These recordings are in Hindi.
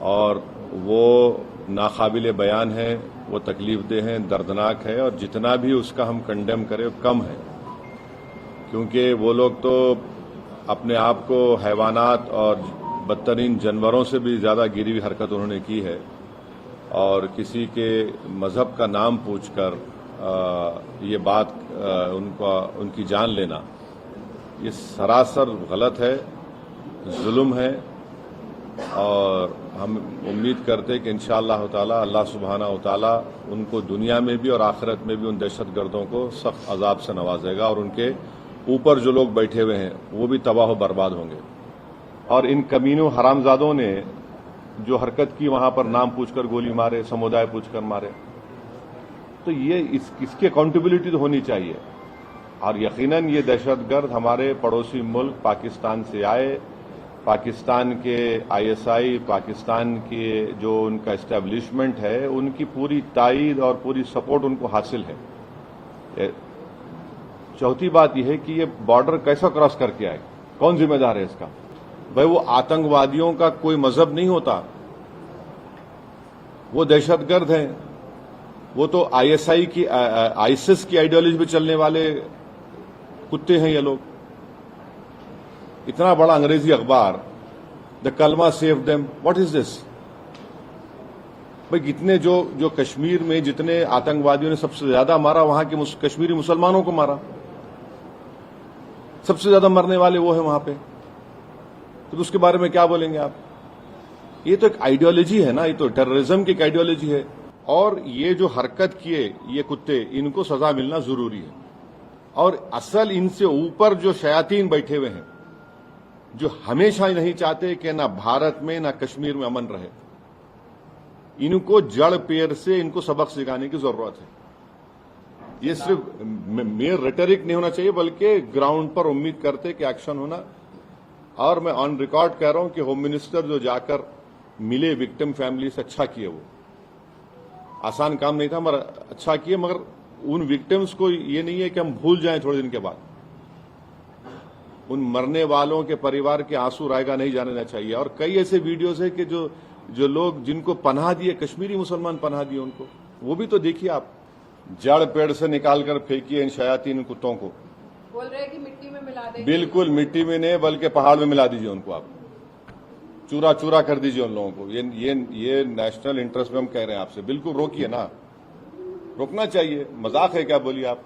और वो नाकाबिले बयान है, वो तकलीफदेह है, दर्दनाक है, और जितना भी उसका हम कंडेम करें वो कम है, क्योंकि वो लोग तो अपने आप को हैवानात और बदतरीन जानवरों से भी ज़्यादा गिरी हुई हरकत उन्होंने की है। और किसी के मज़हब का नाम पूछकर ये बात उनकी जान लेना, ये सरासर गलत है, जुल्म है। और हम उम्मीद करते हैं कि इंशाअल्लाह ताला अल्लाह सुब्हानहू व तआला उनको दुनिया में भी और आखिरत में भी उन दहशतगर्दों को सख्त अजाब से नवाजेगा, और उनके ऊपर जो लोग बैठे हुए हैं वो भी तबाह बर्बाद होंगे। और इन कमीनों हरामजादों ने जो हरकत की, वहां पर नाम पूछकर गोली मारे, समुदाय पूछकर मारे, तो ये इसकी अकाउंटेबिलिटी तो होनी चाहिए। और यकीनन ये दहशतगर्द हमारे पड़ोसी मुल्क पाकिस्तान से आए, पाकिस्तान के आईएसआई, पाकिस्तान के जो उनका एस्टेब्लिशमेंट है, उनकी पूरी ताईद और पूरी सपोर्ट उनको हासिल है। चौथी बात यह है कि ये बॉर्डर कैसा क्रॉस करके आए, कौन जिम्मेदार है इसका? भाई वो आतंकवादियों का कोई मजहब नहीं होता, वो दहशतगर्द हैं, वो तो आईएसआई की आईसिस की आइडियोलॉजी पे चलने वाले कुत्ते हैं ये लोग। इतना बड़ा अंग्रेजी अखबार, द कलमा save them, what is this? भाई कितने जो कश्मीर में जितने आतंकवादियों ने सबसे ज्यादा मारा, वहां के कश्मीरी मुसलमानों को मारा, सबसे ज्यादा मरने वाले वो है वहां पे, तो उसके बारे में क्या बोलेंगे आप? ये तो एक आइडियोलॉजी है ना, ये तो टेररिज्म की एक आइडियोलॉजी है। और ये जो हरकत किए ये कुत्ते, इनको सजा मिलना जरूरी है। और असल इनसे ऊपर जो शयातीन बैठे हुए हैं, जो हमेशा नहीं चाहते कि ना भारत में ना कश्मीर में अमन रहे, इनको जड़ पेड़ से इनको सबक सिखाने की जरूरत है। ये सिर्फ मेयर रेटरिक नहीं होना चाहिए, बल्कि ग्राउंड पर उम्मीद करते कि एक्शन होना। और मैं ऑन रिकॉर्ड कह रहा हूं कि होम मिनिस्टर जो जाकर मिले विक्टिम फैमिली से, अच्छा किए। वो आसान काम नहीं था, मगर अच्छा किए। मगर उन विक्टिम्स को ये नहीं है कि हम भूल जाएं थोड़े दिन के बाद। उन मरने वालों के परिवार के आंसू रायगा नहीं जाने देना चाहिए। और कई ऐसे वीडियोस है कि जो लोग जिनको पनाह दिए, कश्मीरी मुसलमान पनाह दिए उनको, वो भी तो देखिए आप। जड़ पेड़ से निकालकर फेंकिए इन शयातीन कुत्तों को। बोल रहे हैं कि मिट्टी में मिला देंगे। बिल्कुल मिट्टी में नहीं, बल्कि पहाड़ में मिला दीजिए उनको, आप चूरा चूरा कर दीजिए उन लोगों को। ये नेशनल इंटरेस्ट में हम कह रहे हैं आपसे, बिल्कुल रोकिए ना, रोकना चाहिए। मजाक है क्या? बोलिए आप।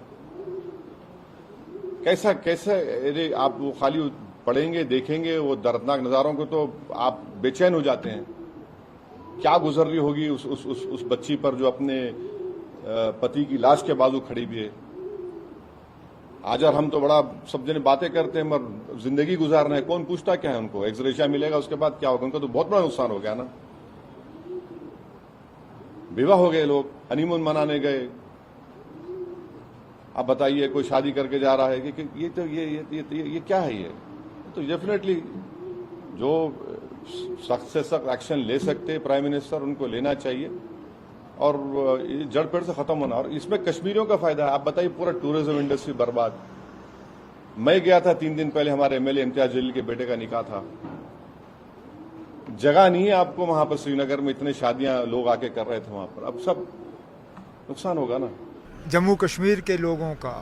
कैसा अरे आप वो खाली पढ़ेंगे, देखेंगे वो दर्दनाक नजारों को तो आप बेचैन हो जाते हैं। क्या गुजर रही होगी उस बच्ची पर जो अपने पति की लाश के बाजू खड़ी भी है। आज और हम तो बड़ा सब जने बातें करते हैं, मगर जिंदगी गुजार रहे हैं, कौन पूछता क्या है उनको? एक्सग्रेशिया मिलेगा, उसके बाद क्या होगा? उनका तो बहुत बड़ा नुकसान हो गया ना। विवाह हो गए, लोग हनीमून मनाने गए। आप बताइए, कोई शादी करके जा रहा है कि ये तो ये क्या है? ये तो डेफिनेटली जो सख्त से सख्त एक्शन ले सकते प्राइम मिनिस्टर, उनको लेना चाहिए और जड़ पेड़ से खत्म होना। और इसमें कश्मीरियों का फायदा है। आप बताइए, पूरा टूरिज्म इंडस्ट्री बर्बाद। मैं गया था 3 दिन पहले, हमारे एमएलए इम्तियाज जलील के बेटे का निकाह था। जगह नहीं है आपको वहां पर, श्रीनगर में इतने शादियां लोग आके कर रहे थे वहां पर। अब सब नुकसान होगा ना। जम्मू कश्मीर के लोगों का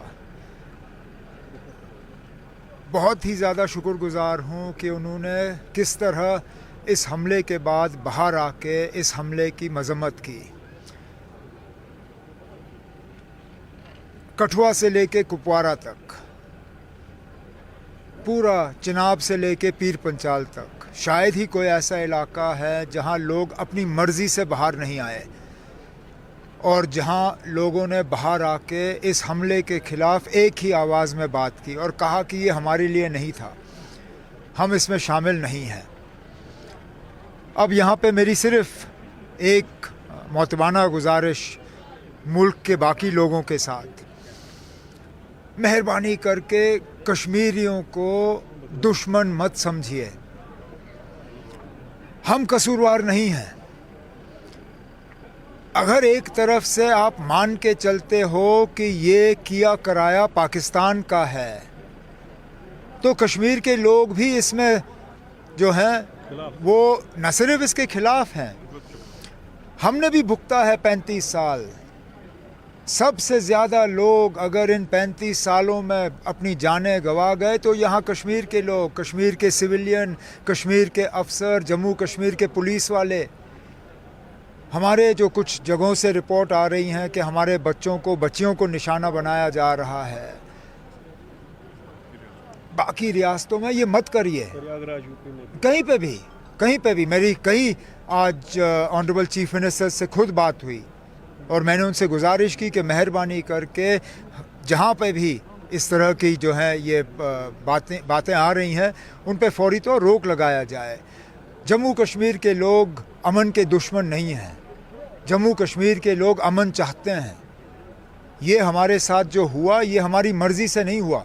बहुत ही ज़्यादा शुक्रगुजार हूँ कि उन्होंने किस तरह इस हमले के बाद बाहर आके इस हमले की मजम्मत की। कठुआ से लेके कुपवारा तक, पूरा चिनाब से लेके पीर पंचाल तक, शायद ही कोई ऐसा इलाका है जहां लोग अपनी मर्जी से बाहर नहीं आए और जहां लोगों ने बाहर आके इस हमले के खिलाफ एक ही आवाज़ में बात की और कहा कि ये हमारे लिए नहीं था, हम इसमें शामिल नहीं हैं। अब यहाँ पे मेरी सिर्फ एक मोतबाना गुजारिश मुल्क के बाकी लोगों के साथ, मेहरबानी करके कश्मीरियों को दुश्मन मत समझिए। हम कसूरवार नहीं हैं। अगर एक तरफ से आप मान के चलते हो कि ये किया कराया पाकिस्तान का है, तो कश्मीर के लोग भी इसमें जो हैं वो न सिर्फ इसके खिलाफ हैं, हमने भी भुगता है 35 साल। सबसे ज़्यादा लोग अगर इन 35 सालों में अपनी जानें गंवा गए तो यहाँ कश्मीर के लोग, कश्मीर के सिविलियन, कश्मीर के अफसर, जम्मू कश्मीर के पुलिस वाले। हमारे जो कुछ जगहों से रिपोर्ट आ रही हैं कि हमारे बच्चों को, बच्चियों को निशाना बनाया जा रहा है। बाकी रियासतों में ये मत करिए, कहीं पे भी मेरी कई आज ऑनरेबल चीफ मिनिस्टर से खुद बात हुई और मैंने उनसे गुजारिश की कि मेहरबानी करके जहाँ पे भी इस तरह की जो है ये बातें आ रही हैं उन पे फौरी तौर रोक लगाया जाए। जम्मू कश्मीर के लोग अमन के दुश्मन नहीं हैं, जम्मू कश्मीर के लोग अमन चाहते हैं। ये हमारे साथ जो हुआ ये हमारी मर्ज़ी से नहीं हुआ।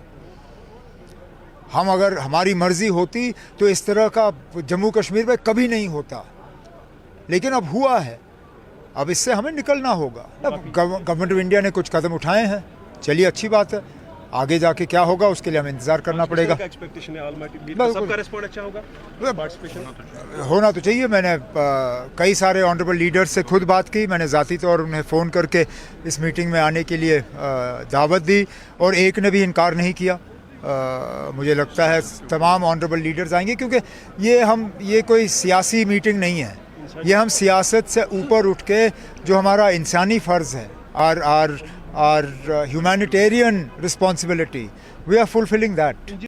अगर हमारी मर्ज़ी होती तो इस तरह का जम्मू कश्मीर में कभी नहीं होता, लेकिन अब हुआ है, अब इससे हमें निकलना होगा। अब गवर्नमेंट ऑफ इंडिया ने कुछ कदम उठाए हैं, चलिए अच्छी बात है, आगे जाके क्या होगा उसके लिए हमें इंतज़ार करना पड़ेगा। सबका रिस्पॉन्स अच्छा होगा, होना तो चाहिए। मैंने कई सारे ऑनरेबल लीडर्स से खुद बात की, मैंने ज़ाती तौर उन्हें फ़ोन करके इस मीटिंग में आने के लिए दावत दी और एक ने भी इनकार नहीं किया। मुझे लगता है तमाम ऑनरेबल लीडर्स आएंगे, क्योंकि ये कोई सियासी मीटिंग नहीं है, ये हम सियासत से ऊपर उठ के जो हमारा इंसानी फ़र्ज़ है, our humanitarian responsibility, we are fulfilling that.